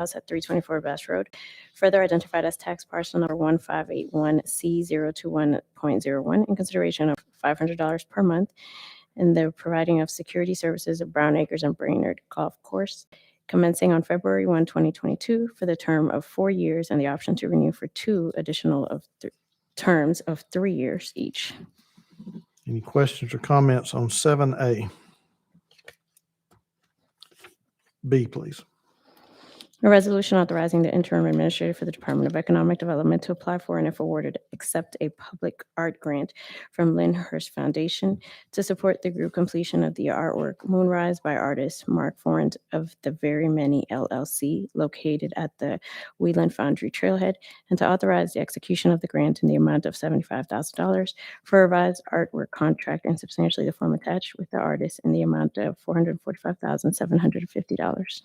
house at 324 Bass Road, further identified as tax parcel number 1581C021.01 in consideration of $500 per month, and the providing of security services of Brown Acres and Brainerd Golf Course, commencing on February 1, 2022, for the term of 4 years and the option to renew for 2 additional terms of 3 years each. Any questions or comments on 7A? B, please. A resolution authorizing the interim administrator for the Department of Economic Development to apply for and, if awarded, accept a public art grant from Lynn Hurst Foundation to support the group completion of the artwork Moonrise by artist Mark Forant of the Very Many LLC, located at the Wheeland Foundry Trailhead, and to authorize the execution of the grant in the amount of $75,000 for a revised artwork contract and substantially the form attached with the artist in the amount of $445,750.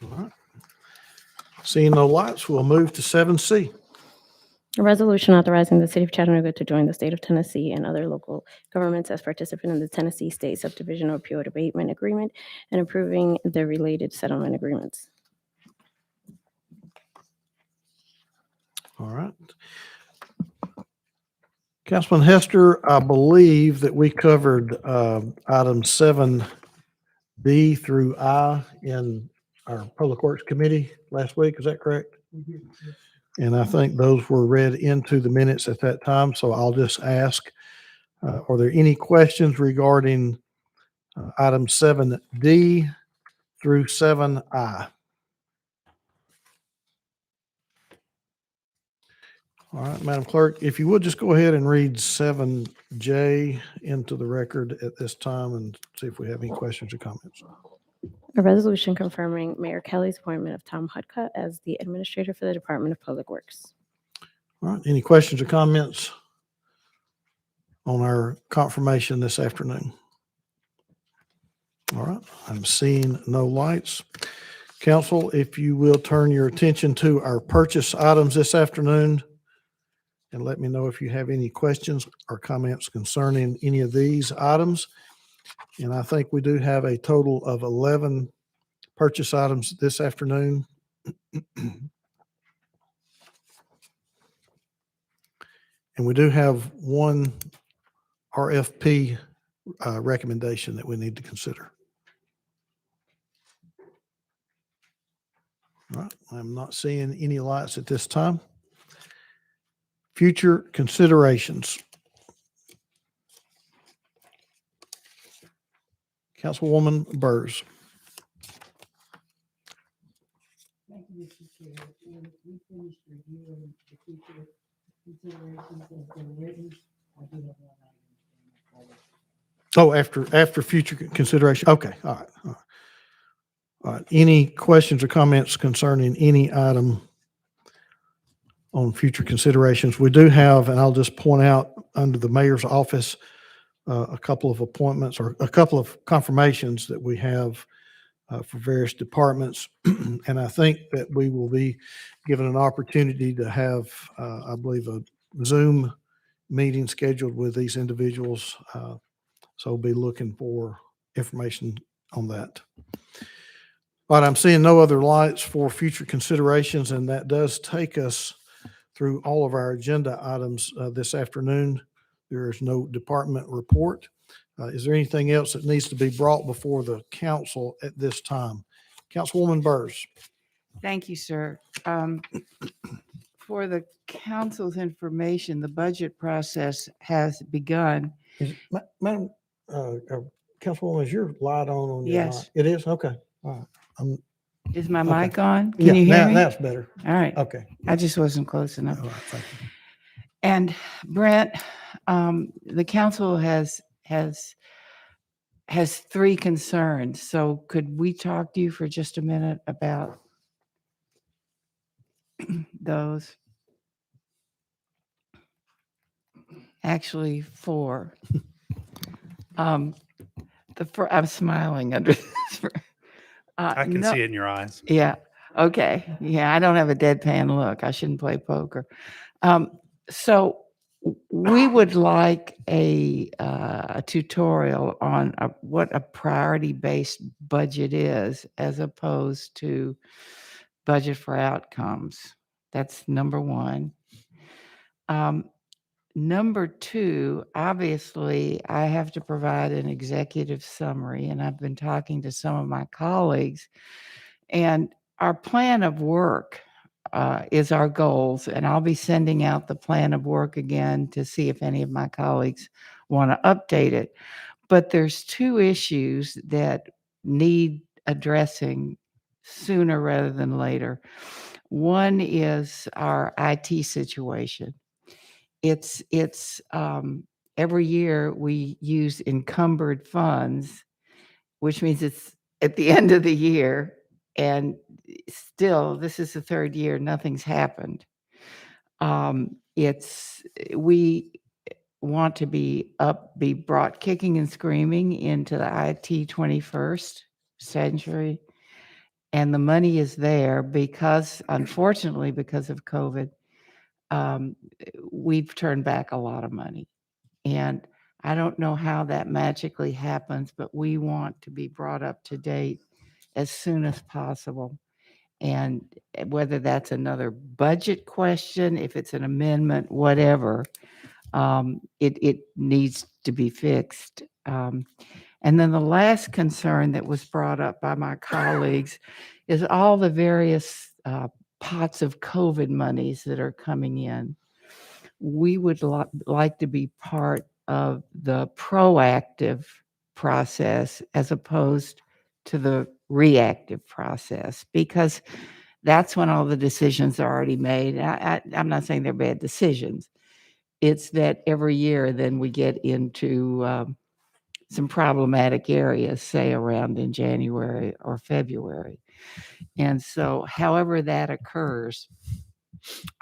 All right. Seeing no lights, we'll move to 7C. A resolution authorizing the city of Chattanooga to join the state of Tennessee and other local governments as participant in the Tennessee State Subdivision Opioid Abatement Agreement and approving the related settlement agreements. All right. Councilman Hester, I believe that we covered items 7B through I in our Public Works Committee last week. Is that correct? And I think those were read into the minutes at that time. So I'll just ask, are there any questions regarding item 7D through 7I? All right, Madam Clerk, if you would just go ahead and read 7J into the record at this time and see if we have any questions or comments. A resolution confirming Mayor Kelly's appointment of Tom Hudka as the administrator for the Department of Public Works. All right, any questions or comments on our confirmation this afternoon? All right, I'm seeing no lights. Council, if you will turn your attention to our purchase items this afternoon and let me know if you have any questions or comments concerning any of these items. And I think we do have a total of 11 purchase items this afternoon. And we do have one RFP recommendation that we need to consider. All right, I'm not seeing any lights at this time. Future considerations. Councilwoman Burrs. Thank you, Mr. Chair. And we finished reviewing the future considerations that have been written. I do have one item. Oh, after future consideration. Okay. All right. All right. All right. Any questions or comments concerning any item on future considerations? We do have, and I'll just point out under the mayor's office, a couple of appointments or a couple of confirmations that we have for various departments. And I think that we will be given an opportunity to have, I believe, a Zoom meeting scheduled with these individuals. So we'll be looking for information on that. But I'm seeing no other lights for future considerations, and that does take us through all of our agenda items this afternoon. There is no department report. Is there anything else that needs to be brought before the council at this time? Councilwoman Burrs. Thank you, sir. For the council's information, the budget process has begun. Madam Councilwoman, is your light on your Yes. mic? It is? Okay. All right. Is my Okay. mic on? Can you hear me? That's better. All right. Okay. I just wasn't close enough. All right. Thank you. And Brent, the council has 3 concerns. So could we talk to you for just a minute about those? Actually, 4. I'm smiling under this. I can see it in your eyes. Yeah. Okay. Yeah. I don't have a deadpan look. I shouldn't play poker. So We would like a tutorial on what a priority-based budget is as opposed to budget for outcomes. That's number one. Number two, obviously, I have to provide an executive summary, and I've been talking to some of my colleagues, and our plan of work is our goals, and I'll be sending out the plan of work again to see if any of my colleagues want to update it. But there's two issues that need addressing sooner rather than later. One is our IT situation. It's every year we use encumbered funds, which means it's at the end of the year, and still, this is the third year, nothing's happened. We want to be brought kicking and screaming into the IT 21st century, and the money is there because, unfortunately, because of COVID, we've turned back a lot of money. And I don't know how that magically happens, but we want to be brought up to date as soon as possible. And whether that's another budget question, if it's an amendment, whatever, it needs to be fixed. And then the last concern that was brought up by my colleagues is all the various pots of COVID monies that are coming in. We would like to be part of the proactive process as opposed to the reactive process, because that's when all the decisions are already made. I'm not saying they're bad decisions. It's that every year then we get into some problematic areas, say around in January or February. And so however that occurs,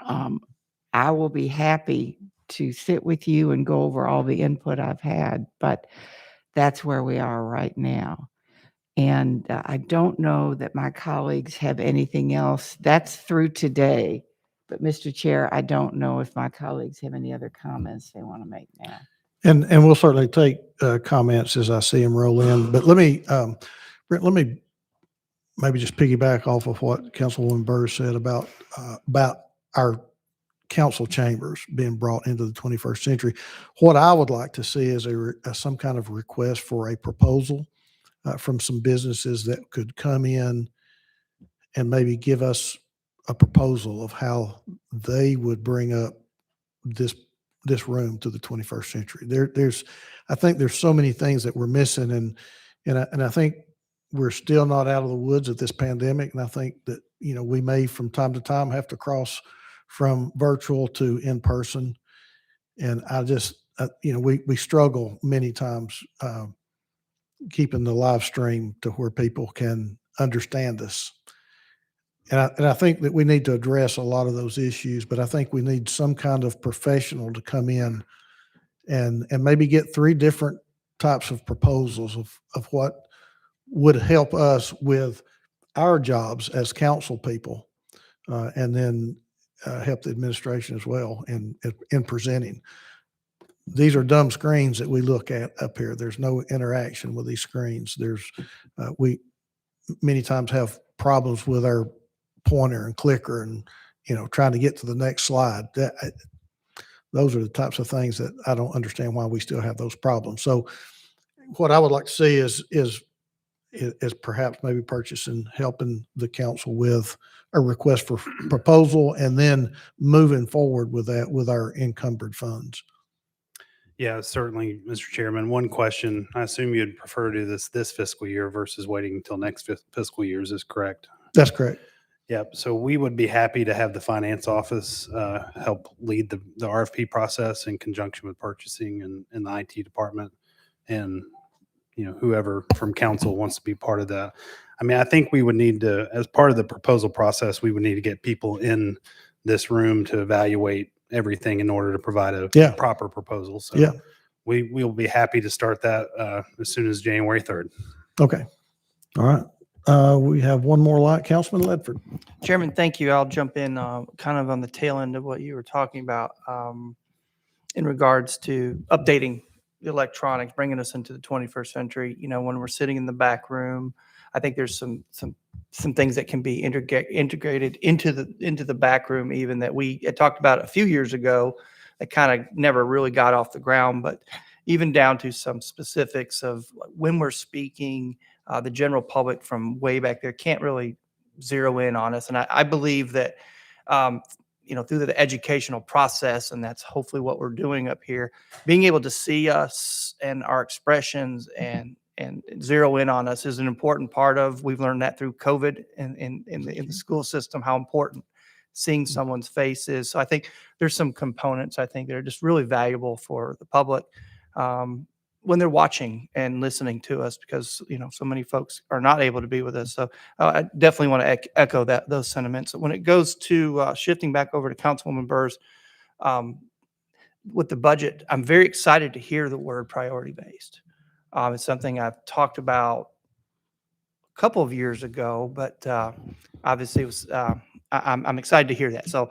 I will be happy to sit with you and go over all the input I've had, but that's where we are right now. And I don't know that my colleagues have anything else. That's through today. But Mr. Chair, I don't know if my colleagues have any other comments they want to make now. And we'll certainly take comments as I see them roll in. But let me, Brent, let me maybe just piggyback off of what Councilwoman Burr said about our council chambers being brought into the 21st century. What I would like to see is some kind of request for a proposal from some businesses that could come in and maybe give us a proposal of how they would bring up this room to the 21st century. I think there's so many things that we're missing, and I think we're still not out of the woods of this pandemic. And I think that, we may from time to time have to cross from virtual to in person. And I just, we struggle many times keeping the live stream to where people can understand us. And I think that we need to address a lot of those issues, but I think we need some kind of professional to come in and maybe get 3 different types of proposals of what would help us with our jobs as council people, and then help the administration as well in presenting. These are dumb screens that we look at up here. There's no interaction with these screens. We many times have problems with our pointer and clicker and, trying to get to the next slide. Those are the types of things that I don't understand why we still have those problems. So what I would like to see is perhaps maybe helping the council with a request for proposal and then moving forward with that with our encumbered funds. Yeah, certainly, Mr. Chairman. One question, I assume you'd prefer to do this fiscal year versus waiting until next fiscal year. Is this correct? That's correct. Yep. So we would be happy to have the finance office help lead the RFP process in conjunction with purchasing and the IT department, and whoever from council wants to be part of that. I mean, I think we would need to, as part of the proposal process, we would need to get people in this room to evaluate everything in order to provide a proper proposal. So we will be happy to start that as soon as January 3rd. Okay. All right. We have one more light, Councilman Ledford. Chairman, thank you. I'll jump in kind of on the tail end of what you were talking about. in regards to updating the electronics, bringing us into the 21st century. You know, when we're sitting in the back room, I think there's some things that can be integrated into the back room, even that we had talked about a few years ago that kind of never really got off the ground, but even down to some specifics of when we're speaking, the general public from way back there can't really zero in on us. And I believe that, you know, through the educational process, and that's hopefully what we're doing up here, being able to see us and our expressions and zero in on us is an important part of. We've learned that through COVID and in the school system, how important seeing someone's face is. So I think there's some components I think that are just really valuable for the public when they're watching and listening to us, because you know so many folks are not able to be with us. So I definitely want to echo those sentiments. When it goes to shifting back over to Councilwoman Burrs, with the budget, I'm very excited to hear the word priority based. It's something I've talked about a couple of years ago, but obviously it was, I'm excited to hear that. So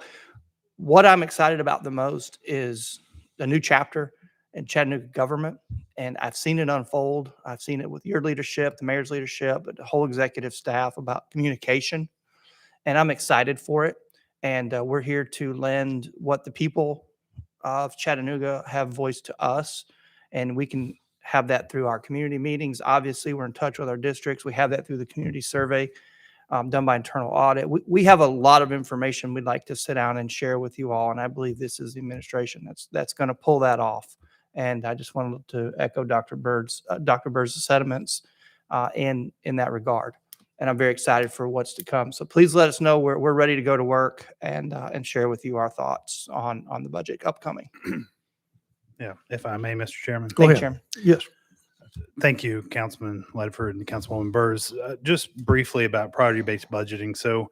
what I'm excited about the most is a new chapter in Chattanooga government, and I've seen it unfold. I've seen it with your leadership, the mayor's leadership, but the whole executive staff about communication, and I'm excited for it. And we're here to lend what the people of Chattanooga have voiced to us, and we can have that through our community meetings. Obviously, we're in touch with our districts. We have that through the community survey done by internal audit. We have a lot of information we'd like to sit down and share with you all, and I believe this is the administration that's going to pull that off. And I just wanted to echo Dr. Bird's sentiments in that regard. And I'm very excited for what's to come. So please let us know. We're ready to go to work and share with you our thoughts on the budget upcoming. Yeah, if I may, Mr. Chairman. Go Thank you, ahead. Chairman. Yes. Thank you, Councilman Ledford and Councilwoman Burrs. Just briefly about priority-based budgeting. So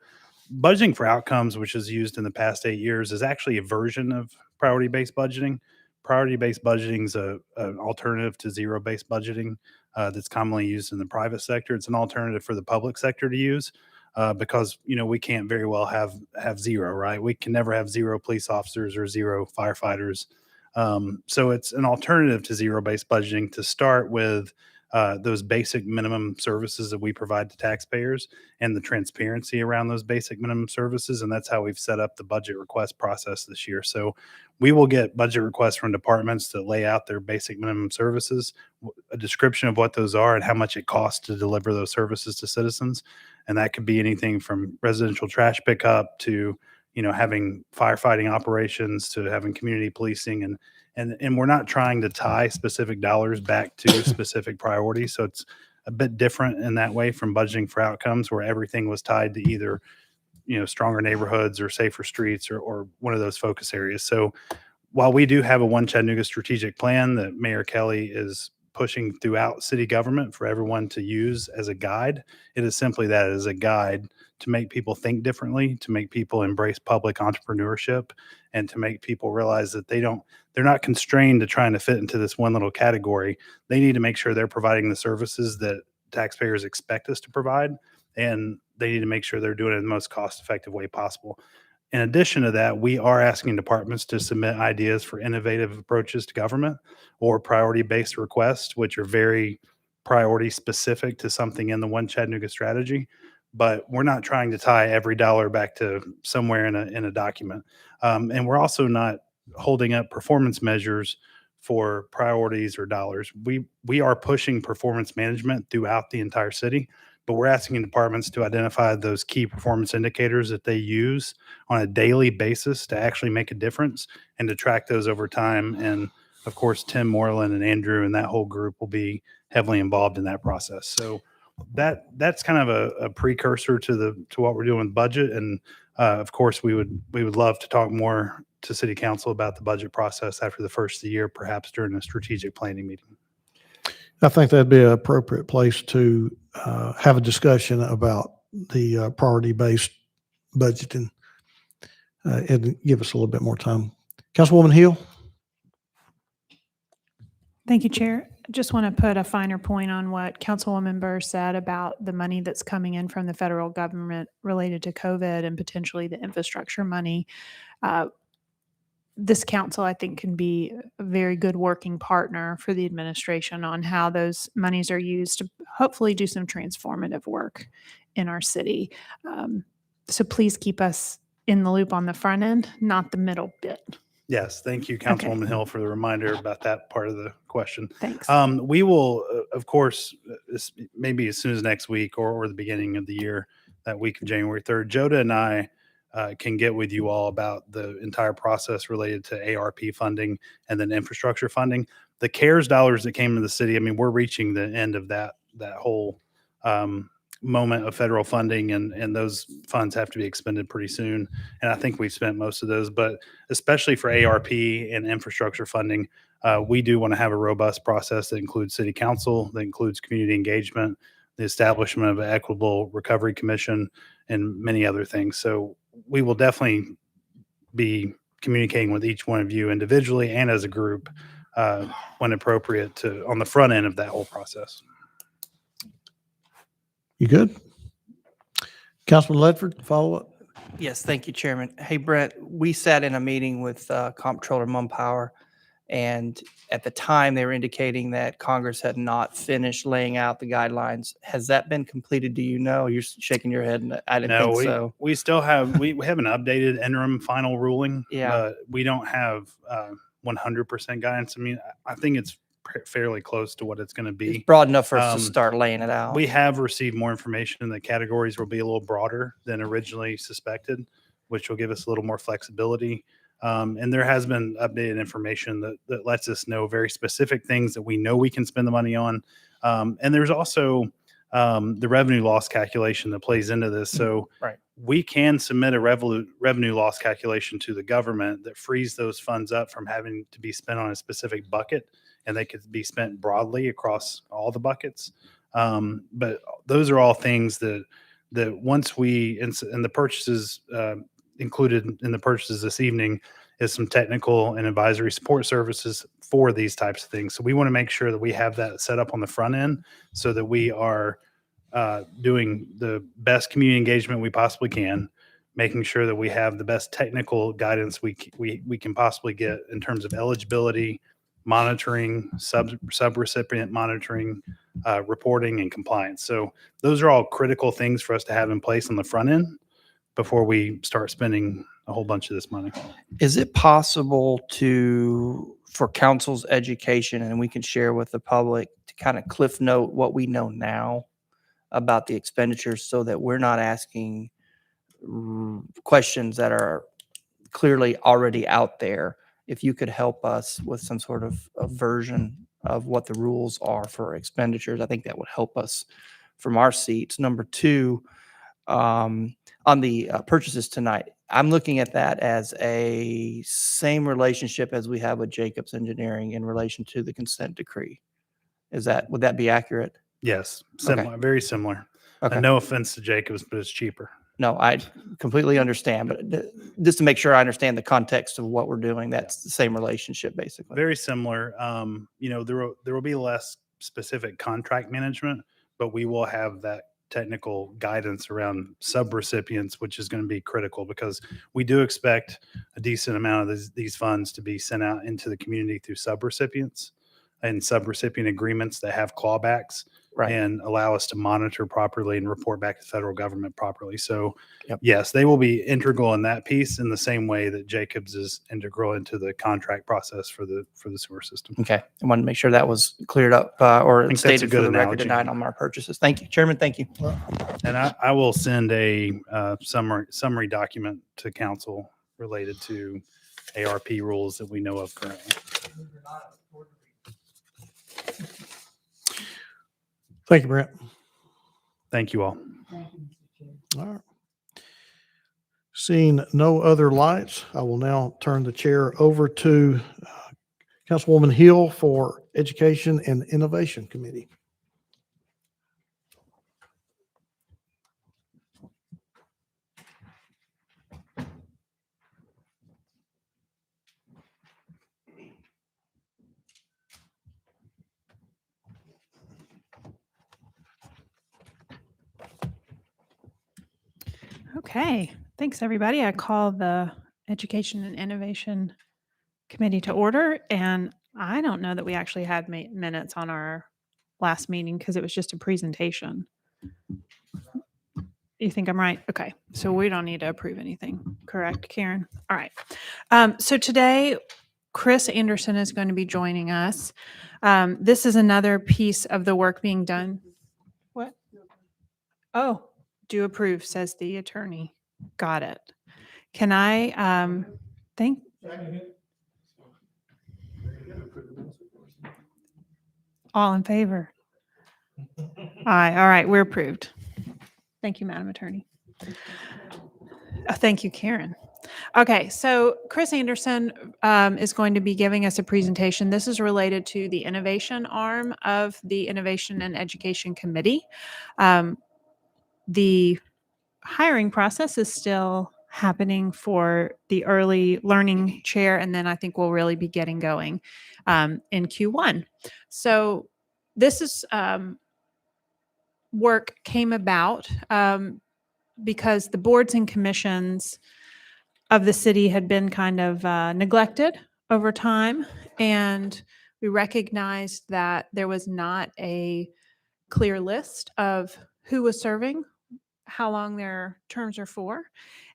budgeting for outcomes, which is used in the past 8 years, is actually a version of priority-based budgeting. Priority-based budgeting is an alternative to zero-based budgeting that's commonly used in the private sector. It's an alternative for the public sector to use because, you know, we can't very well have zero, right? We can never have zero police officers or zero firefighters. So it's an alternative to zero-based budgeting to start with those basic minimum services that we provide to taxpayers and the transparency around those basic minimum services. And that's how we've set up the budget request process this year. So we will get budget requests from departments to lay out their basic minimum services, a description of what those are and how much it costs to deliver those services to citizens. And that could be anything from residential trash pickup to, you know, having firefighting operations to having community policing, and we're not trying to tie specific dollars back to specific priorities. So it's a bit different in that way from budgeting for outcomes, where everything was tied to either, you know, stronger neighborhoods or safer streets or one of those focus areas. So while we do have a One Chattanooga strategic plan that Mayor Kelly is pushing throughout city government for everyone to use as a guide, it is simply that, as a guide to make people think differently, to make people embrace public entrepreneurship, and to make people realize that they're not constrained to trying to fit into this one little category. They need to make sure they're providing the services that taxpayers expect us to provide, and they need to make sure they're doing it in the most cost-effective way possible. In addition to that, we are asking departments to submit ideas for innovative approaches to government or priority-based requests, which are very priority specific to something in the One Chattanooga strategy. But we're not trying to tie every dollar back to somewhere in a document. And we're also not holding up performance measures for priorities or dollars. We are pushing performance management throughout the entire city, but we're asking departments to identify those key performance indicators that they use on a daily basis to actually make a difference and to track those over time. And of course, Tim Moreland and Andrew and that whole group will be heavily involved in that process. So that's kind of a precursor to what we're doing with budget. And of course, we would love to talk more to City Council about the budget process after the first of the year, perhaps during a strategic planning meeting. I think that'd be an appropriate place to have a discussion about the priority-based budgeting and give us a little bit more time. Councilwoman Hill? Thank you, Chair. I just want to put a finer point on what Councilwoman Burr said about the money that's coming in from the federal government related to COVID and potentially the infrastructure money. this council, I think, can be a very good working partner for the administration on how those monies are used to hopefully do some transformative work in our city. So please keep us in the loop on the front end, not the middle bit. Yes, thank you, Councilwoman Hill, for the reminder about that part of the question. Thanks. We will, of course, maybe as soon as next week or the beginning of the year, that week of January 3rd, Joda and I can get with you all about the entire process related to ARP funding and then infrastructure funding. The CARES dollars that came to the city, I mean, we're reaching the end of that whole moment of federal funding, and those funds have to be expended pretty soon. And I think we've spent most of those, but especially for ARP and infrastructure funding, we do want to have a robust process that includes city council, that includes community engagement, the establishment of an equitable recovery commission, and many other things. So we will definitely be communicating with each one of you individually and as a group when appropriate on the front end of that whole process. You good? Councilman Ledford, follow up? Yes, thank you, Chairman. Hey, Brent, we sat in a meeting with Comptroller Mumpower, and at the time, they were indicating that Congress had not finished laying out the guidelines. Has that been completed? Do you know? You're shaking your head, and I didn't think so. We still have, we have an updated interim final ruling. Yeah. We don't have 100% guidance. I mean, I think it's fairly close to what it's going to It's be. broad enough for us to start laying it out. We have received more information. The categories will be a little broader than originally suspected, which will give us a little more flexibility. And there has been updated information that lets us know very specific things that we know we can spend the money on. And there's also the revenue loss calculation that plays into this. So Right. we can submit a revenue loss calculation to the government that frees those funds up from having to be spent on a specific bucket, and they could be spent broadly across all the buckets. But those are all things that once we, and the purchases included in the purchases this evening is some technical and advisory support services for these types of things. So we want to make sure that we have that set up on the front end so that we are doing the best community engagement we possibly can, making sure that we have the best technical guidance we can possibly get in terms of eligibility, monitoring, sub-recipient monitoring, reporting, and compliance. So those are all critical things for us to have in place on the front end before we start spending a whole bunch of this money. Is it possible for council's education, and we can share with the public, to kind of cliff note what we know now about the expenditures so that we're not asking questions that are clearly already out there? If you could help us with some sort of a version of what the rules are for expenditures, I think that would help us from our seats. Number two, on the purchases tonight, I'm looking at that as a same relationship as we have with Jacobs Engineering in relation to the consent decree. Would that be accurate? Yes, Okay. similar, very similar. Okay. And no offense to Jacobs, but it's cheaper. No, I completely understand, but just to make sure I understand the context of what we're doing, that's the same relationship, basically. Very similar. There will be less specific contract management, but we will have that technical guidance around subrecipients, which is going to be critical because we do expect a decent amount of these funds to be sent out into the community through subrecipients and subrecipient agreements that have clawbacks. Right. And allow us to monitor properly and report back to the federal government properly. So Yep. yes, they will be integral in that piece in the same way that Jacobs is integral into the contract process for the sewer system. Okay. I wanted to make sure that was cleared up or think that's a stated good for the record analogy. tonight on our purchases. Thank you, Chairman. Thank you. And I will send a summary document to council related to ARP rules that we know of currently. Thank you, Brent. Thank you all. Thank you, Mr. Chair. All right. Seeing no other lights, I will now turn the chair over to Councilwoman Hill for Education and Innovation Committee. Okay, thanks, everybody. I call the Education and Innovation committee to order. And I don't know that we actually had minutes on our last meeting because it was just a presentation. You think I'm right? Okay. So we don't need to approve anything, correct, Karen? All right. So today, Chris Anderson is going to be joining us. This is another piece of the work being done. What? Oh, do approve, says the attorney. Got it. Can I thank? All in favor? Aye. All right, we're approved. Thank you, Madam Attorney. Thank you, Karen. Okay, so Chris Anderson is going to be giving us a presentation. This is related to the innovation arm of the Innovation and Education Committee. The hiring process is still happening for the early learning chair, and then I think we'll really be getting going in Q1. So this is work came about because the boards and commissions of the city had been kind of neglected over time. And we recognized that there was not a clear list of who was serving, how long their terms are for.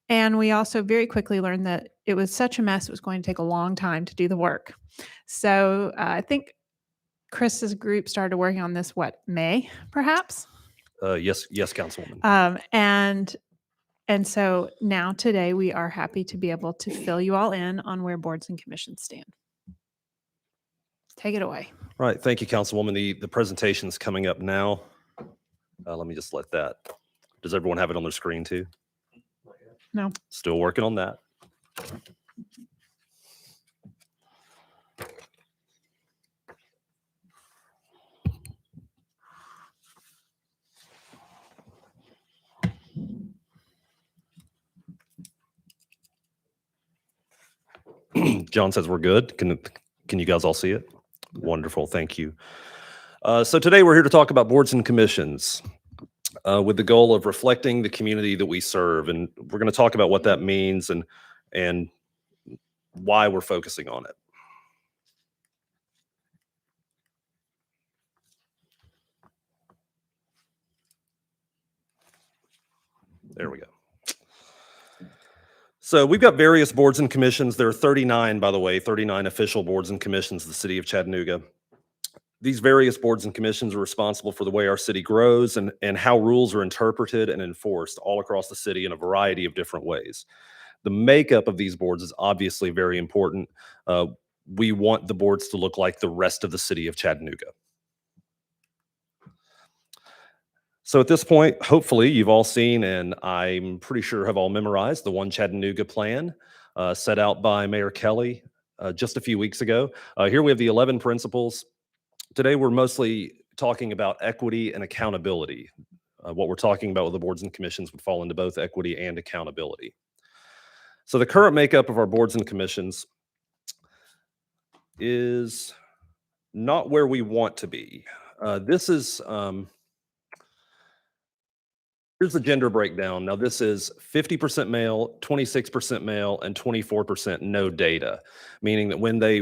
And we also very quickly learned that it was such a mess, it was going to take a long time to do the work. So I think Chris's group started working on this, May, perhaps? Yes, Councilwoman. And so now today we are happy to be able to fill you all in on where boards and commissions stand. Take it away. Right. Thank you, Councilwoman. The presentation is coming up now. Let me just let that. Does everyone have it on their screen too? No. Still working on that. John says we're good. Can you guys all see it? Wonderful. Thank you. So today we're here to talk about boards and commissions with the goal of reflecting the community that we serve. And we're going to talk about what that means and why we're focusing on it. There we go. So we've got various boards and commissions. There are 39, by the way, 39 official boards and commissions of the city of Chattanooga. These various boards and commissions are responsible for the way our city grows and how rules are interpreted and enforced all across the city in a variety of different ways. The makeup of these boards is obviously very important. We want the boards to look like the rest of the city of Chattanooga. So at this point, hopefully you've all seen, and I'm pretty sure have all memorized, the One Chattanooga plan set out by Mayor Kelly just a few weeks ago. Here we have the 11 principles. Today we're mostly talking about equity and accountability. What we're talking about with the boards and commissions would fall into both equity and accountability. So the current makeup of our boards and commissions is not where we want to be. This is... Here's the gender breakdown. Now this is 50% male, 26% male, and 24% no data, meaning that when they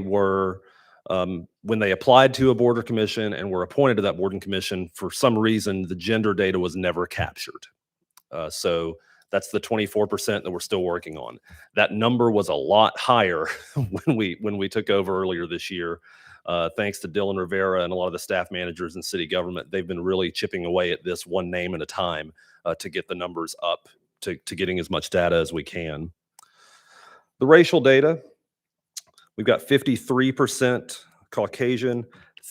applied to a board or commission and were appointed to that board and commission, for some reason, the gender data was never captured. So that's the 24% that we're still working on. That number was a lot higher when we took over earlier this year. Thanks to Dylan Rivera and a lot of the staff managers in city government, they've been really chipping away at this one name at a time to get the numbers up to getting as much data as we can. The racial data, we've got 53% Caucasian,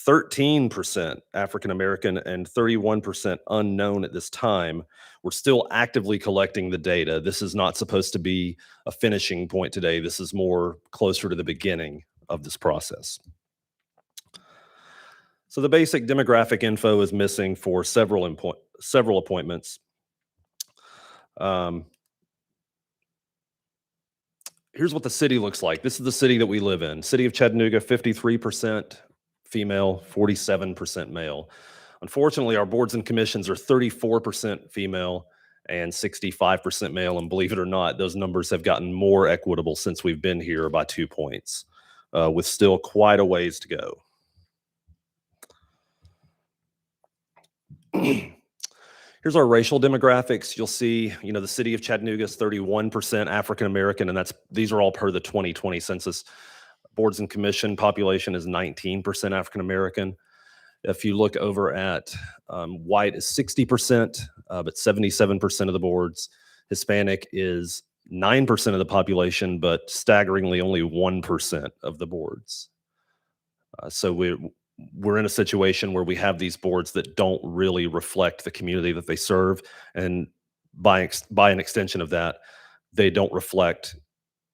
13% African American, and 31% unknown at this time. We're still actively collecting the data. This is not supposed to be a finishing point today. This is more closer to the beginning of this process. So the basic demographic info is missing for several appointments. Here's what the city looks like. This is the city that we live in. City of Chattanooga, 53% female, 47% male. Unfortunately, our boards and commissions are 34% female and 65% male. And believe it or not, those numbers have gotten more equitable since we've been here by 2 points. with still quite a ways to go. Here's our racial demographics. You'll see, the city of Chattanooga is 31% African American, and these are all per the 2020 census. Boards and commission population is 19% African American. If you look over at white is 60%, but 77% of the boards. Hispanic is 9% of the population, but staggeringly only 1% of the boards. So we're in a situation where we have these boards that don't really reflect the community that they serve, and by an extension of that, they don't reflect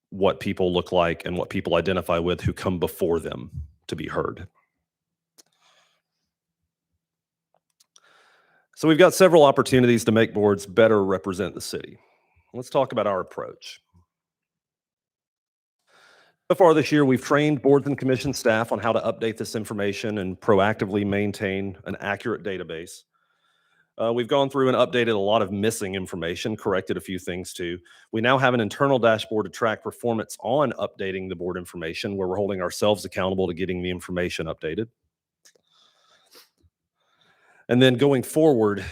what people look like and what people identify with who come before them to be heard. So we've got several opportunities to make boards better represent the city. Let's talk about our approach. So far this year, we've trained boards and commission staff on how to update this information and proactively maintain an accurate database. We've gone through and updated a lot of missing information, corrected a few things too. We now have an internal dashboard to track performance on updating the board information, where we're holding ourselves accountable to getting the information updated. And then going forward,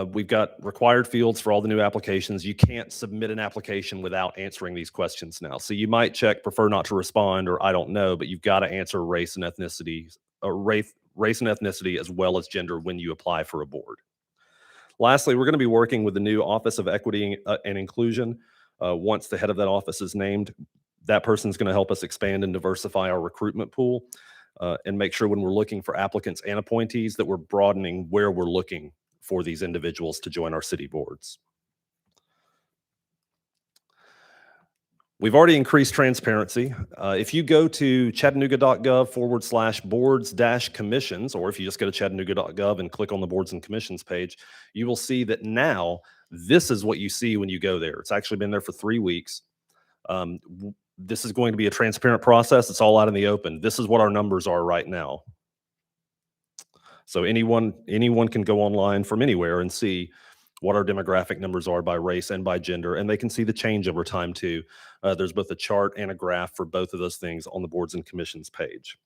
we've got required fields for all the new applications. You can't submit an application without answering these questions now. So you might check prefer not to respond or I don't know, but you've got to answer race and ethnicity, race and ethnicity as well as gender when you apply for a board. Lastly, we're going to be working with the new Office of Equity and Inclusion. Once the head of that office is named, that person's going to help us expand and diversify our recruitment pool and make sure when we're looking for applicants and appointees that we're broadening where we're looking for these individuals to join our city boards. We've already increased transparency. If you go to chattanooga.gov/boards-commissions, or if you just go to chattanooga.gov and click on the boards and commissions page, you will see that now this is what you see when you go there. It's actually been there for 3 weeks. This is going to be a transparent process. It's all out in the open. This is what our numbers are right now. So anyone can go online from anywhere and see what our demographic numbers are by race and by gender, and they can see the change over time too. There's both a chart and a graph for both of those things on the boards and commissions page.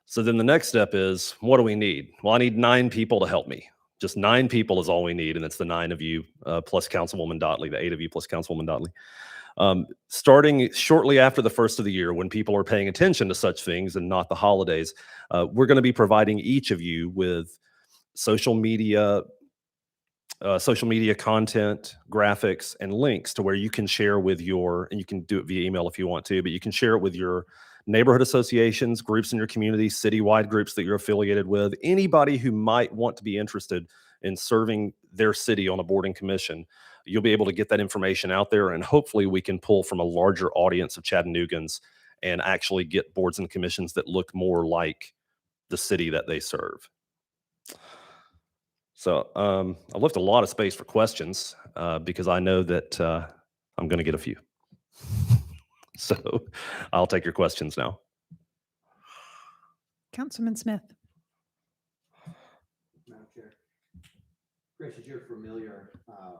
So then the next step is, what do we need? Well, I need 9 people to help me. Just 9 people is all we need, and it's the 9 of you plus Councilwoman Dotley, the 8 of you plus Councilwoman Dotley. Starting shortly after the first of the year, when people are paying attention to such things and not the holidays, we're going to be providing each of you with social media content, graphics, and links to where you can share with and you can do it via email if you want to, but you can share it with your neighborhood associations, groups in your community, citywide groups that you're affiliated with, anybody who might want to be interested in serving their city on a board and commission. You'll be able to get that information out there, and hopefully we can pull from a larger audience of Chattanoogans and actually get boards and commissions that look more like the city that they serve. So I left a lot of space for questions because I know that I'm going to get a few. So I'll take your questions now. Councilman Smith. Madam Chair. Chris, as you're familiar,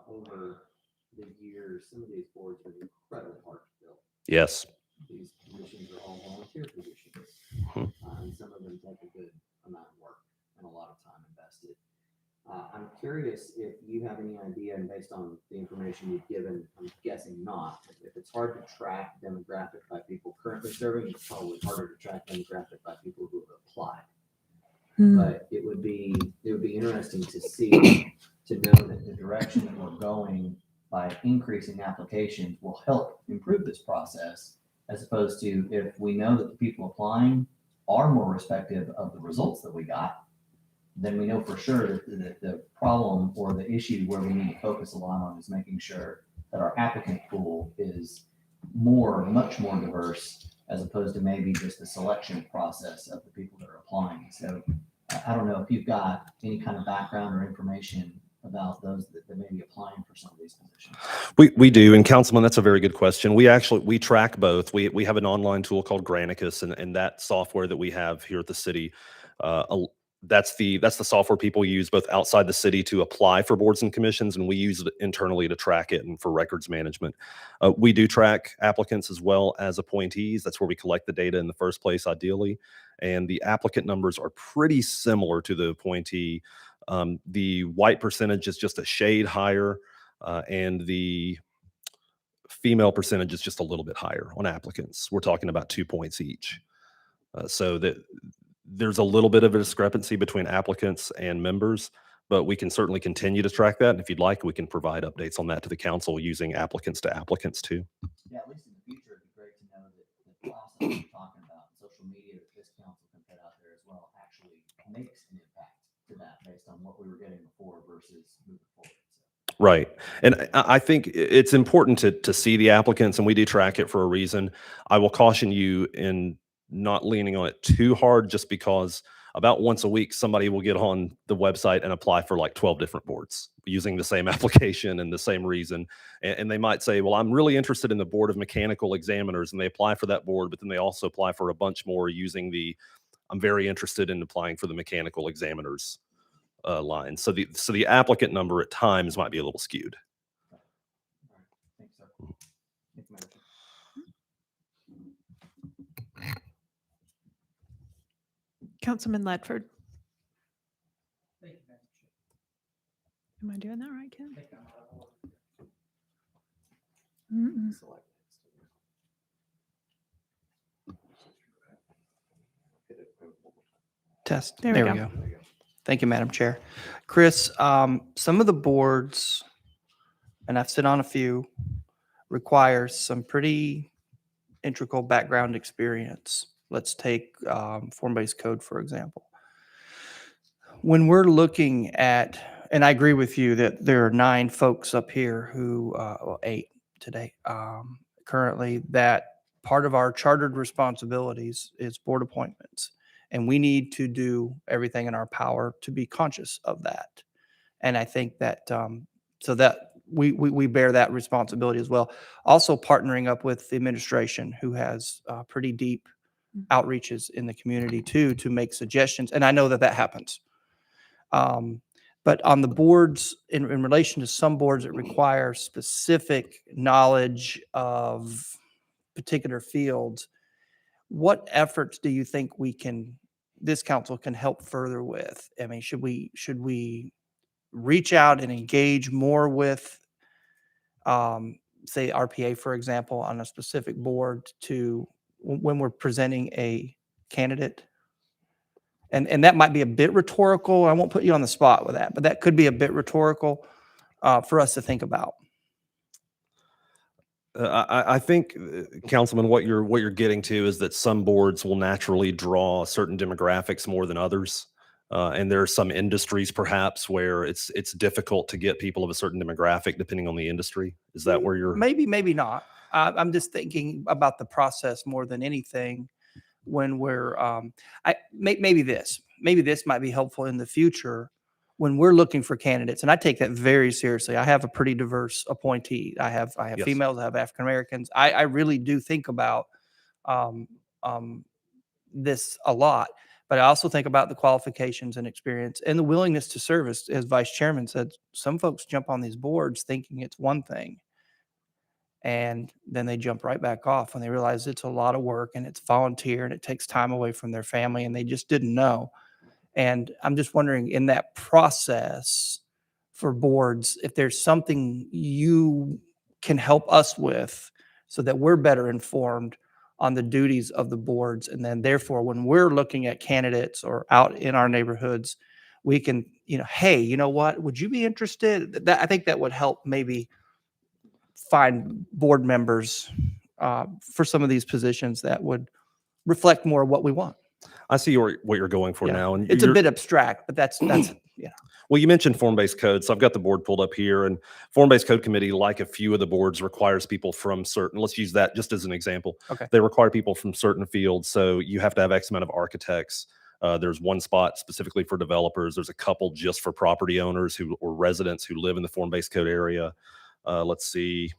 over the years, some of these boards are incredibly hard to fill. Yes. These positions are all volunteer positions, and some of them take a good amount of work and a lot of time invested. I'm curious if you have any idea, and based on the information you've given, I'm guessing not. If it's hard to track demographic by people currently serving, it's probably harder to track demographic by people who have applied. But it would be interesting to see, to know that the direction that we're going by increasing applications will help improve this process, as opposed to if we know that the people applying are more respective of the results that we got, then we know for sure that the problem or the issue where we need to focus a lot on is making sure that our applicant pool is much more diverse, as opposed to maybe just the selection process of the people that are applying. So I don't know if you've got any kind of background or information about those that may be applying for some of these positions. We do, and Councilman, that's a very good question. We track both. We have an online tool called Granicus, and that software that we have here at the city that's the software people use both outside the city to apply for boards and commissions, and we use it internally to track it and for records management. We do track applicants as well as appointees. That's where we collect the data in the first place, ideally. And the applicant numbers are pretty similar to the appointee. The white percentage is just a shade higher, and the female percentage is just a little bit higher on applicants. We're talking about 2 points each. So that there's a little bit of a discrepancy between applicants and members, but we can certainly continue to track that. And if you'd like, we can provide updates on that to the council using applicants to applicants too. Yeah, at least in the future, it'd be great to know that the process we're talking about, social media that this council can put out there as well, actually makes an impact to that based on what we were getting before versus moving forward. So. Right. And I think it's important to see the applicants, and we do track it for a reason. I will caution you in not leaning on it too hard, just because about once a week, somebody will get on the website and apply for like 12 different boards using the same application and the same reason. And they might say, well, I'm really interested in the Board of Mechanical Examiners, and they apply for that board, but then they also apply for a bunch more using I'm very interested in applying for the Mechanical Examiners line. So the applicant number at times might be a little skewed. All right. Thanks, sir. Thank you, Madam Chair. Councilman Ledford. Thank you, Madam Chair. Am I doing that right, Ken? Thank you, I'm out of order. Mm-mm. Test. There we we go. go. Thank you, Madam Chair. Chris, some of the boards, and I've sit on a few, require some pretty integral background experience. Let's take form-based code, for example. When we're looking at, and I agree with you that there are 9 folks up here who, well, 8 today, currently, that part of our chartered responsibilities is board appointments. And we need to do everything in our power to be conscious of that. And I think that, so that we bear that responsibility as well. Also partnering up with the administration, who has pretty deep outreaches in the community too, to make suggestions. And I know that happens. But on the boards, in relation to some boards that require specific knowledge of particular fields, what efforts do you think this council can help further with? I mean, should we reach out and engage more with, say, RPA, for example, on a specific board when we're presenting a candidate? And that might be a bit rhetorical. I won't put you on the spot with that, but that could be a bit rhetorical for us to think about. I think, Councilman, what you're getting to is that some boards will naturally draw certain demographics more than others. And there are some industries perhaps where it's difficult to get people of a certain demographic depending on the industry. Is that where you're? Maybe not. I'm just thinking about the process more than anything when we're, maybe this might be helpful in the future when we're looking for candidates. And I take that very seriously. I have a pretty diverse appointee. I have Yes. females, I have African Americans. I really do think about this a lot, but I also think about the qualifications and experience and the willingness to serve. As Vice Chairman said, some folks jump on these boards thinking it's one thing, and then they jump right back off when they realize it's a lot of work and it's volunteer and it takes time away from their family, and they just didn't know. And I'm just wondering, in that process for boards, if there's something you can help us with so that we're better informed on the duties of the boards. And then therefore, when we're looking at candidates or out in our neighborhoods, we can, hey, you know what, would you be interested? I think that would help maybe find board members for some of these positions that would reflect more of what we want. I see what you're going for Yeah. now. And It's a you're- bit abstract, but that's yeah. Well, you mentioned form-based code, so I've got the board pulled up here, and form-based code committee, like a few of the boards, requires people from certain, let's use that just as an example. Okay. They require people from certain fields, so you have to have X amount of architects. There's one spot specifically for developers. There's a couple just for property owners or residents who live in the form-based code area. Let's see.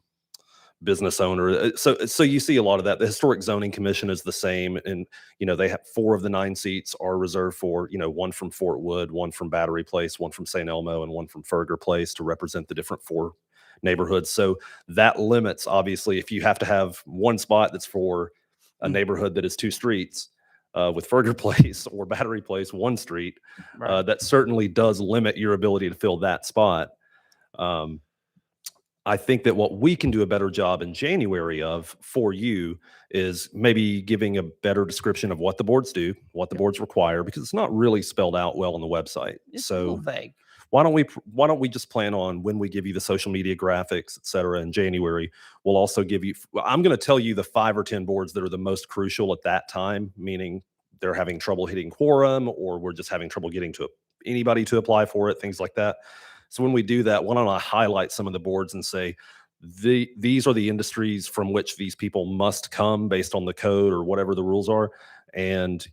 business owner. So you see a lot of that. The Historic Zoning Commission is the same, and they have 4 of the 9 seats are reserved for one from Fort Wood, one from Battery Place, one from St. Elmo, and one from Ferger Place to represent the different 4 neighborhoods. So that limits, obviously, if you have to have one spot that's for a neighborhood that is 2 streets. With Ferger Place or Battery Place, 1 street, that certainly does limit your ability to fill that spot. I think that what we can do a better job in January of for you is maybe giving a better description of what the boards do, what the boards require, because it's not really spelled out well on the website. It's a little So vague. why don't we just plan on when we give you the social media graphics, et cetera, in January, we'll also give you, I'm going to tell you the 5 or 10 boards that are the most crucial at that time, meaning they're having trouble hitting quorum, or we're just having trouble getting to anybody to apply for it, things like that. So when we do that, why don't I highlight some of the boards and say, these are the industries from which these people must come based on the code or whatever the rules are. And,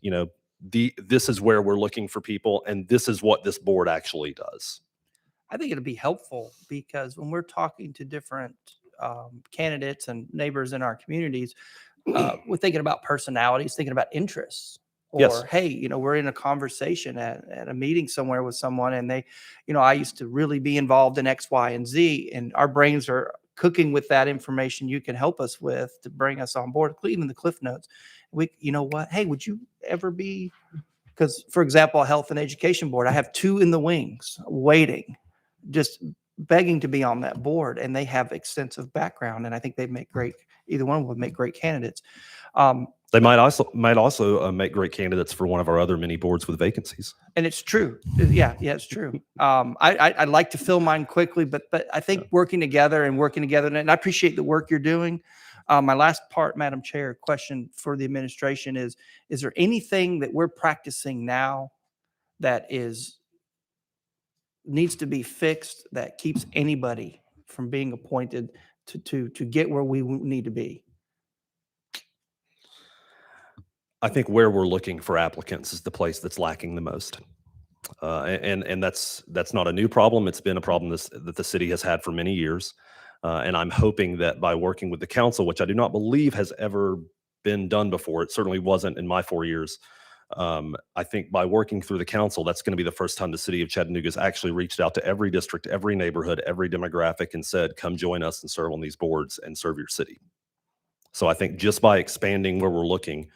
this is where we're looking for people, and this is what this board actually does. I think it'd be helpful because when we're talking to different candidates and neighbors in our communities, we're thinking about personalities, thinking about interests. Or, Yes. hey, we're in a conversation at a meeting somewhere with someone and they, I used to really be involved in X, Y, and Z, and our brains are cooking with that information you can help us with to bring us on board, even the Cliff Notes. Hey, would you ever be, because for example, Health and Education Board, I have 2 in the wings waiting, just begging to be on that board, and they have extensive background, and I think they'd make great, either one would make great candidates. They might also make great candidates for one of our other mini boards with vacancies. And it's true. Yeah, it's true. I'd like to fill mine quickly, but I think working together, and I appreciate the work you're doing. My last part, Madam Chair, question for the administration is there anything that we're practicing now that needs to be fixed that keeps anybody from being appointed to get where we need to be? I think where we're looking for applicants is the place that's lacking the most. And that's not a new problem. It's been a problem that the city has had for many years. And I'm hoping that by working with the council, which I do not believe has ever been done before, it certainly wasn't in my 4 years. I think by working through the council, that's going to be the first time the city of Chattanooga has actually reached out to every district, every neighborhood, every demographic and said, come join us and serve on these boards and serve your city. So I think just by expanding where we're looking,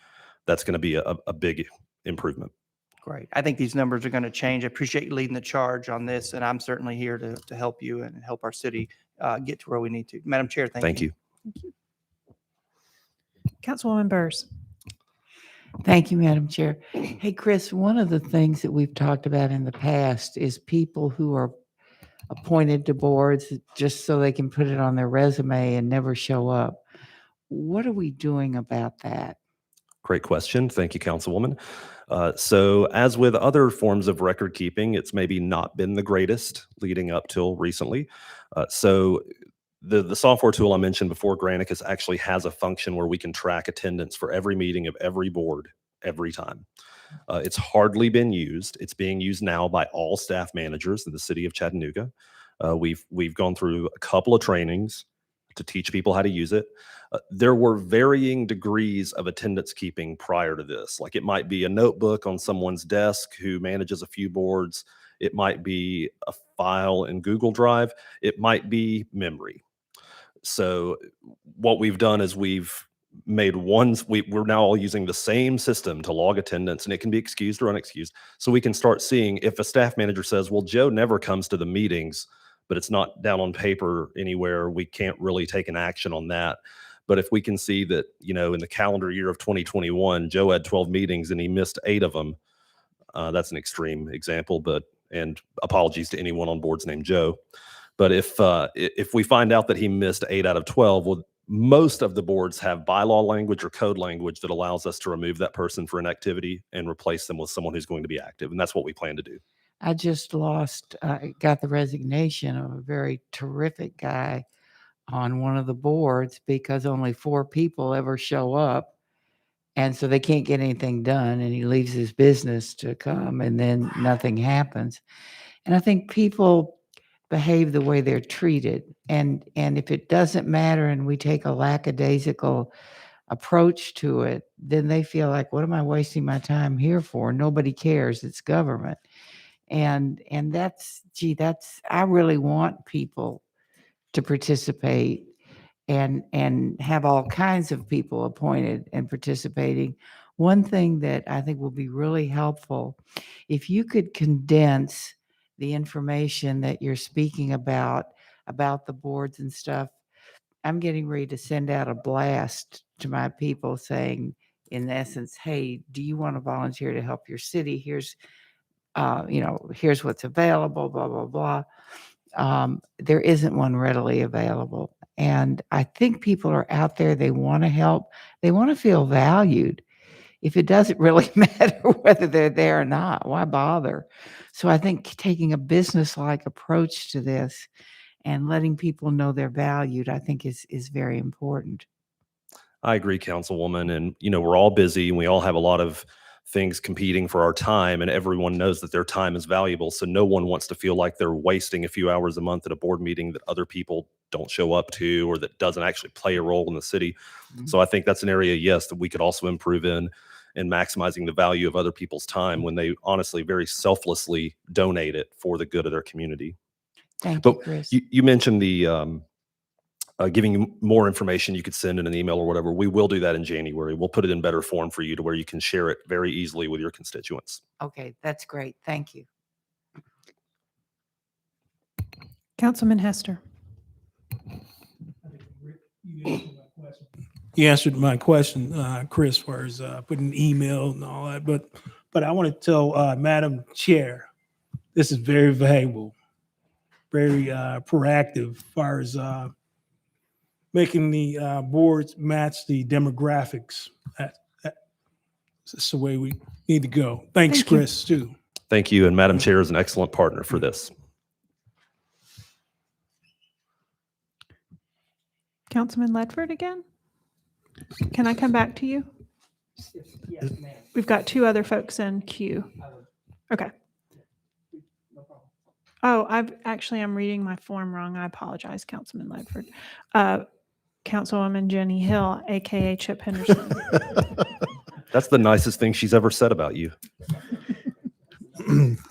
that's going to be a big improvement. Great. I think these numbers are going to change. I appreciate you leading the charge on this, and I'm certainly here to help you and help our city get to where we need to. Madam Chair, thank you. Thank you. Councilwoman Burrs. Thank you, Madam Chair. Hey, Chris, one of the things that we've talked about in the past is people who are appointed to boards just so they can put it on their resume and never show up. What are we doing about that? Great question. Thank you, Councilwoman. So as with other forms of record keeping, it's maybe not been the greatest leading up till recently. So the software tool I mentioned before, Granicus, actually has a function where we can track attendance for every meeting of every board every time. It's hardly been used. It's being used now by all staff managers in the city of Chattanooga. We've gone through a couple of trainings to teach people how to use it. There were varying degrees of attendance keeping prior to this. Like it might be a notebook on someone's desk who manages a few boards. It might be a file in Google Drive. It might be memory. So what we've done is we've made we're now all using the same system to log attendance, and it can be excused or unexcused. So we can start seeing if a staff manager says, well, Joe never comes to the meetings, but it's not down on paper anywhere, we can't really take an action on that. But if we can see that, in the calendar year of 2021, Joe had 12 meetings and he missed 8 of them, that's an extreme example, and apologies to anyone on boards named Joe. But if we find out that he missed 8 out of 12, well, most of the boards have bylaw language or code language that allows us to remove that person for inactivity and replace them with someone who's going to be active. And that's what we plan to do. I just got the resignation of a very terrific guy on one of the boards because only 4 people ever show up. And so they can't get anything done. And he leaves his business to come and then nothing happens. And I think people behave the way they're treated. And if it doesn't matter and we take a lackadaisical approach to it, then they feel like, what am I wasting my time here for? Nobody cares. It's government. And I really want people to participate and have all kinds of people appointed and participating. One thing that I think will be really helpful, if you could condense the information that you're speaking about the boards and stuff. I'm getting ready to send out a blast to my people saying, in essence, hey, do you want to volunteer to help your city? Here's here's what's available, blah, blah, blah. There isn't one readily available. And I think people are out there, they want to help, they want to feel valued. If it doesn't really matter whether they're there or not, why bother? So I think taking a business-like approach to this and letting people know they're valued, I think is very important. I agree, Councilwoman. And, we're all busy and we all have a lot of things competing for our time, and everyone knows that their time is valuable. So no one wants to feel like they're wasting a few hours a month at a board meeting that other people don't show up to or that doesn't actually play a role in the city. Mhm. So I think that's an area, yes, that we could also improve in maximizing the value of other people's time when they honestly very selflessly donate it for the good of their community. Thank you, But Chris. you mentioned the giving you more information you could send in an email or whatever. We will do that in January. We'll put it in better form for you to where you can share it very easily with your constituents. Okay, that's great. Thank you. Councilman Hester. You answered my question, Chris, as far as putting an email and all that. But I want to tell Madam Chair, this is very valuable, very proactive as far as making the boards match the demographics. That's the way we need to go. Thanks, Thank you. Chris, too. Thank you. And Madam Chair is an excellent partner for this. Councilman Ledford again? Can I come back to you? Yes, ma'am. We've got two other folks in queue. Okay. Oh, I'm reading my form wrong. I apologize, Councilman Ledford. Councilwoman Jenny Hill, AKA Chip Henderson. That's the nicest thing she's ever said about you.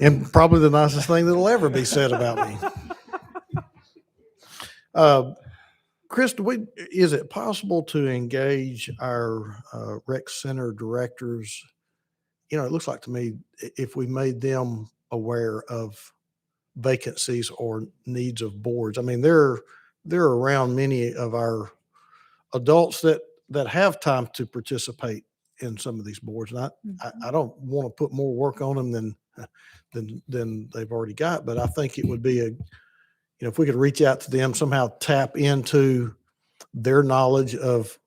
And probably the nicest thing that'll ever be said about me. Chris, is it possible to engage our rec center directors? It looks like to me if we made them aware of vacancies or needs of boards. I mean, they're around many of our adults that have time to participate in some of these boards. And I don't want to put more work on them than they've already got, but I think it would be if we could reach out to them, somehow tap into their knowledge of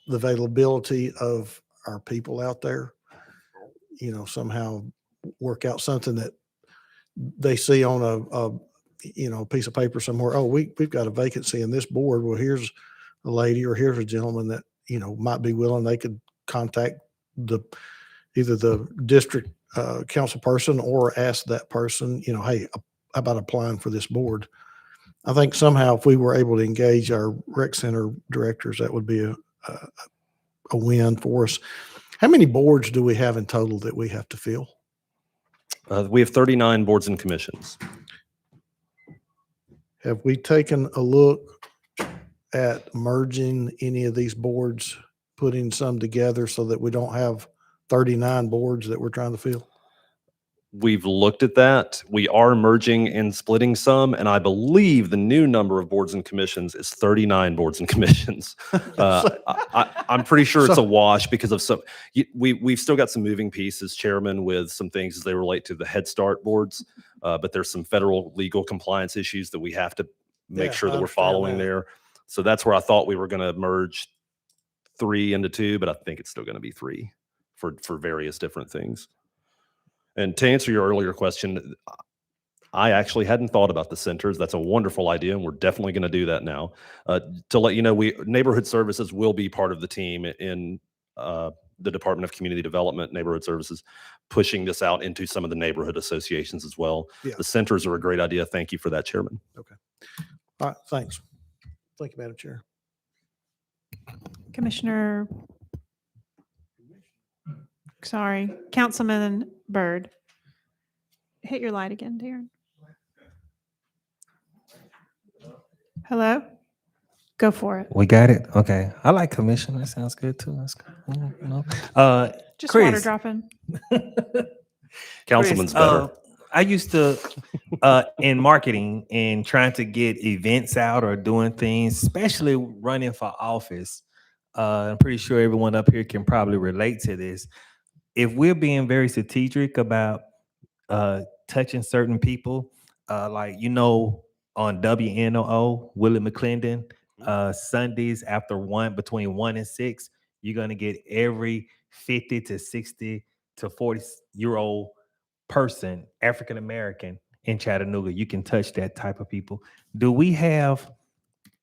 the availability of our people out there, somehow work out something that they see on a piece of paper somewhere. Oh, we've got a vacancy in this board. Well, here's a lady or here's a gentleman that, might be willing. They could contact either the district council person or ask that person, hey, how about applying for this board? I think somehow if we were able to engage our rec center directors, that would be a win for us. How many boards do we have in total that we have to fill? We have 39 boards and commissions. Have we taken a look at merging any of these boards, putting some together so that we don't have 39 boards that we're trying to fill? We've looked at that. We are merging and splitting some, and the new number of boards and commissions is 39 boards and commissions. I'm pretty sure it's a wash because of we've still got some moving pieces, Chairman, with some things as they relate to the Head Start boards, but there's some federal legal compliance issues that we have to make sure I that we're understand following that. there. So that's where I thought we were going to merge 3 into 2, but I think it's still going to be 3 for various different things. And to answer your earlier question, I actually hadn't thought about the centers. That's a wonderful idea, and we're definitely going to do that now. To let you know, neighborhood services will be part of the team in the Department of Community Development, Neighborhood Services, pushing this out into some of the neighborhood associations as well. Yeah. The centers are a great idea. Thank you for that, Chairman. All right, thanks. Thank you, Madam Chair. Commissioner, sorry, Councilman Byrd. Hit your light again, Darren. Hello? Go for it. We got it. Okay. I like commission. That sounds good too. That's good. You know. Just water Chris. dropping. Councilman's Chris, better. I used to in marketing and trying to get events out or doing things, especially running for office. I'm pretty sure everyone up here can probably relate to this. If we're being very strategic about touching certain people, like on WNOO, Willie McClendon, Sundays after between 1 and 6, you're gonna get every 50 to 60 to 40-year-old person, African American in Chattanooga. You can touch that type of people. Do we have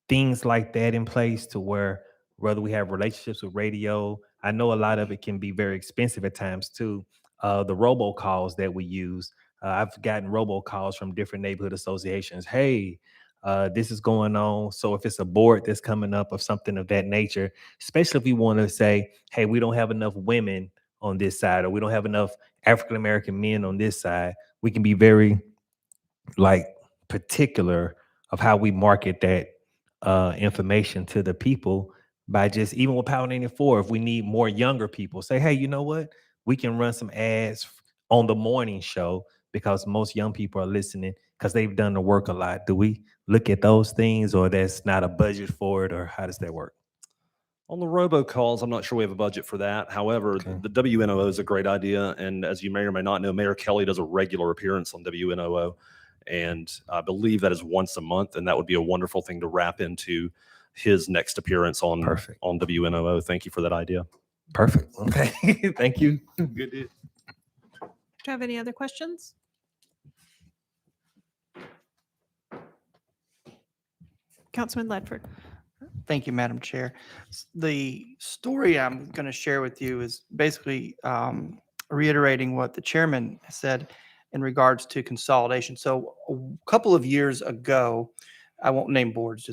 things like that in place to whether we have relationships with radio? I know a lot of it can be very expensive at times too. The robocalls that we use, I've gotten robocalls from different neighborhood associations. Hey, this is going on. So if it's a board that's coming up of something of that nature, especially if we want to say, hey, we don't have enough women on this side, or we don't have enough African American men on this side, we can be very particular of how we market that information to the people by just, even with Power 94, if we need more younger people, say, hey, you know what? We can run some ads on the morning show because most young people are listening because they've done the work a lot. Do we look at those things, or there's not a budget for it, or how does that work? On the robocalls, I'm not sure we have a budget for that. However, Okay. the WNOO is a great idea. And as you may or may not know, Mayor Kelly does a regular appearance on WNOO. And I believe that is once a month. And that would be a wonderful thing to wrap into his next appearance on WNOO. Thank you for that idea. Perfect. Okay. Thank you. Good. Do you have any other questions? Councilman Ledford. Thank you, Madam Chair. The story I'm going to share with you is basically reiterating what the chairman said in regards to consolidation. So a couple of years ago, I won't name boards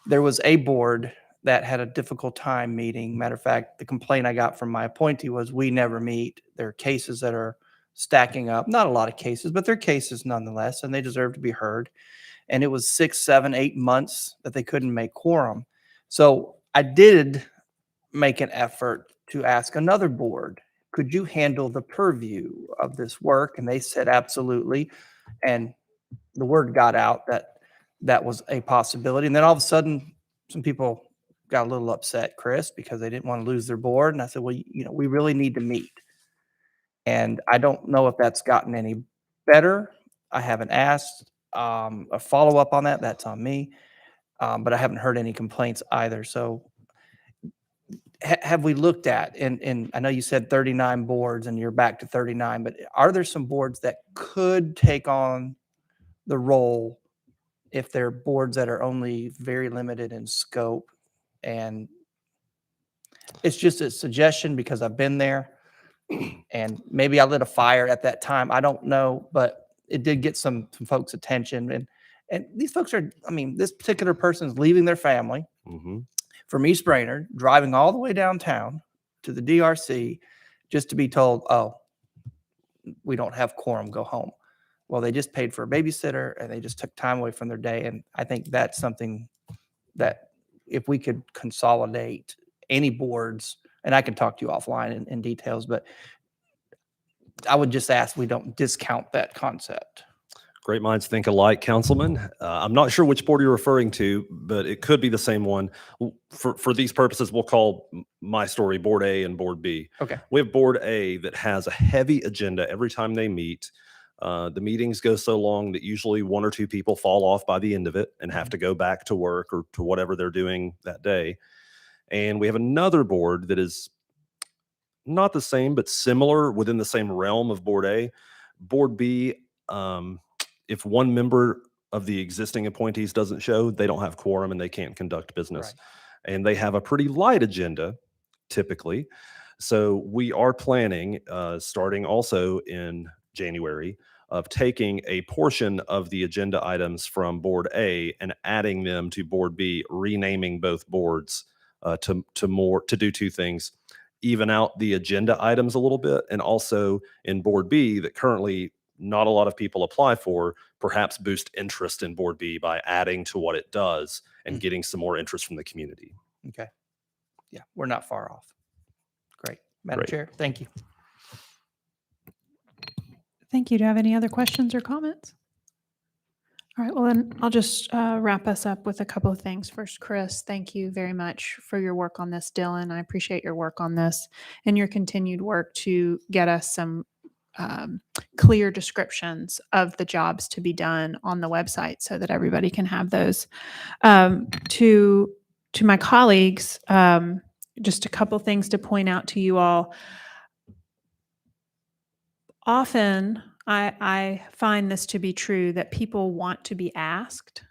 There was a board that had a difficult time meeting. Matter of fact, the complaint I got from my appointee was we never meet. There are cases that are stacking up, not a lot of cases, but they're cases nonetheless, and they deserve to be heard. And it was 6, 7, 8 months that they couldn't make quorum. So I did make an effort to ask another board, could you handle the purview of this work? And they said, absolutely. And the word got out that that was a possibility. And then all of a sudden, some people got a little upset, Chris, because they didn't want to lose their board. And I said, well, we really need to meet. And I don't know if that's gotten any better. I haven't asked a follow-up on that. That's on me. But I haven't heard any complaints either. So have we looked at, and I know you said 39 boards and you're back to 39, but are there some boards that could take on the role if they're boards that are only very limited in scope? And it's just a suggestion because I've been there and maybe I lit a fire at that time. I don't know, but it did get some folks' attention. And these folks are, this particular person's leaving their family from East Brainerd, driving all the way downtown to the DRC just to be told, oh, we don't have quorum, go home. Well, they just paid for a babysitter and they just took time away from their day. And I think that's something that if we could consolidate any boards, and I can talk to you offline in details, but I would just ask we don't discount that concept. Great minds think alike, Councilman. I'm not sure which board you're referring to, but it could be the same one. For these purposes, we'll call my story Board A and Board B. Okay. We have Board A that has a heavy agenda every time they meet. The meetings go so long that usually 1 or 2 people fall off by the end of it and have to go back to work or to whatever they're doing that day. And we have another board that is not the same, but similar within the same realm of Board A. Board B, if one member of the existing appointees doesn't show, they don't have quorum and they can't conduct business. and they have a pretty light agenda typically. So we are planning, starting also in January, of taking a portion of the agenda items from Board A and adding them to Board B, renaming both boards to do two things: even out the agenda items a little bit, and also in Board B that currently not a lot of people apply for, perhaps boost interest in Board B by adding to what it does and getting some more interest from the community. Okay. Yeah, we're not far off. Great. Madam Great. Chair, thank you. Thank you. Do you have any other questions or comments? All right, well then I'll just wrap us up with a couple of things. First, Chris, thank you very much for your work on this. Dylan, I appreciate your work on this and your continued work to get us some clear descriptions of the jobs to be done on the website so that everybody can have those. To my colleagues, just a couple things to point out to you all. Often, I find this to be true that people want to be asked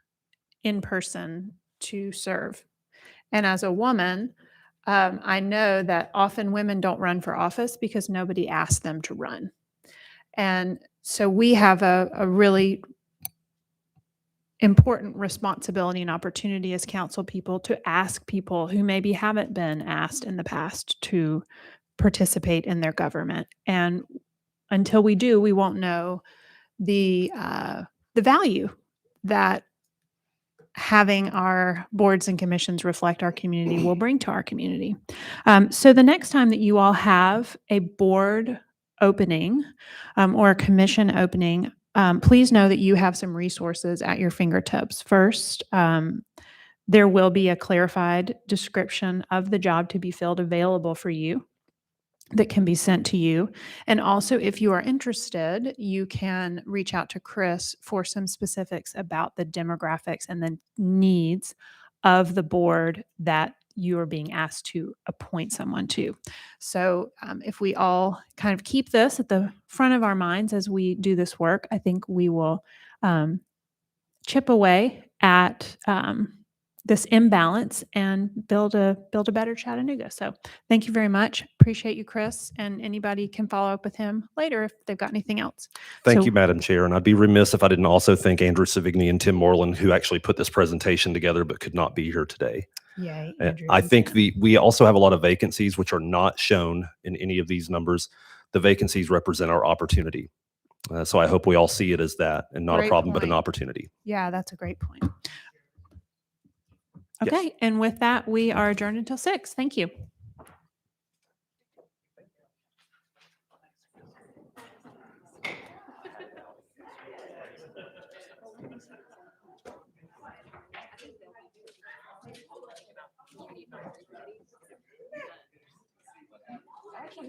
in person to serve. And as a woman, I know that often women don't run for office because nobody asked them to run. And so we have a really important responsibility and opportunity as council people to ask people who maybe haven't been asked in the past to participate in their government. And until we do, we won't know the value that having our boards and commissions reflect our community will bring to our community. So the next time that you all have a board opening or a commission opening, please know that you have some resources at your fingertips. First, there will be a clarified description of the job to be filled available for you that can be sent to you. And also, if you are interested, you can reach out to Chris for some specifics about the demographics and the needs of the board that you are being asked to appoint someone to. So if we all kind of keep this at the front of our minds as we do this work, I think we will chip away at this imbalance and build a better Chattanooga. So thank you very much. Appreciate you, Chris. And anybody can follow up with him later if they've got anything else. Thank So- you, Madam Chair. And I'd be remiss if I didn't also thank Andrew Savigny and Tim Moreland, who actually put this presentation together but could not be here today. Yay, And Andrew I and think Tim. we also have a lot of vacancies which are not shown in any of these numbers. The vacancies represent our opportunity. So I hope we all see it as that and not a Great problem, but an point. opportunity. Yeah, that's a great point. Yes. Okay, and with that, we are adjourned until 6. Thank you. We're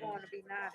going to be nice.